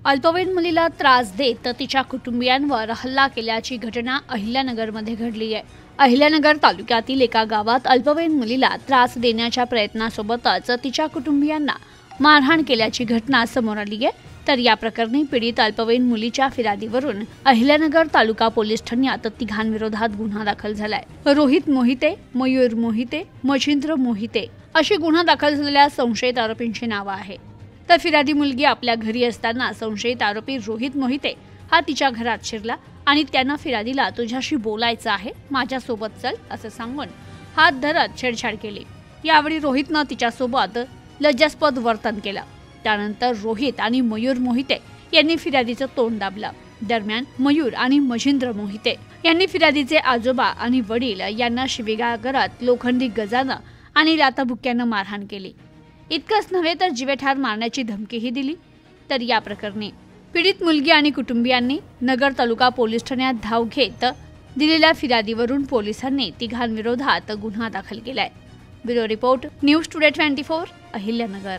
अल्पवयीन मुलीला त्रास देत तिच्या कुटुंबियांवर हल्ला केल्याची घटना अहिल्यानगरमध्ये घडली आहे। अहिल्यानगर तालुक्यातील एका गावात अल्पवयीन मुलीला त्रास देण्याच्या प्रयत्नासोबतच तिच्या कुटुंबियांना मारहाण केल्याची घटना समोर आली आहे। तर या प्रकरणी पीडित अल्पवयीन मुलीच्या फिर्यादीवरून अहिल्यानगर तालुका पोलीस ठाण्यात तिघांविरोधात गुन्हा दाखल झालाय। रोहित मोहिते, मयूर मोहिते, मच्छिंद्र मोहिते अशी गुन्हा दाखल झालेल्या संशयित आरोपींची नावे आहेत। तर फिर्यादी मुलगी आपल्या घरी असताना संशयित आरोपी रोहित मोहिते हा तिच्या घरात शिरला आणि त्यानं फिर्यादीला तुझ्याशी बोलायचं आहे, माझ्यासोबत चल असं सांगून हात धरत छेडछाड केली। यावेळी रोहितनं तिच्यासोबत लज्जास्पद वर्तन केलं। त्यानंतर रोहित आणि मयूर मोहिते यांनी फिर्यादीचं तोंड दाबलं। दरम्यान मयूर आणि मच्छिंद्र मोहिते यांनी फिर्यादीचे आजोबा आणि वडील यांना शिवीगाळ करत लोखंडी गजानं आणि लाथाबुक्क्यानं मारहाण केली। इतकंच नव्हे तर जीवेठार मारण्याची धमकीही दिली। तर या प्रकरणी पीडित मुलगी आणि कुटुंबियांनी नगर तालुका पोलीस ठाण्यात धाव घेत दिलेल्या फिर्यादीवरून पोलिसांनी तिघांविरोधात गुन्हा दाखल केलाय। Bureau report, news today 24, Ahilyanagar.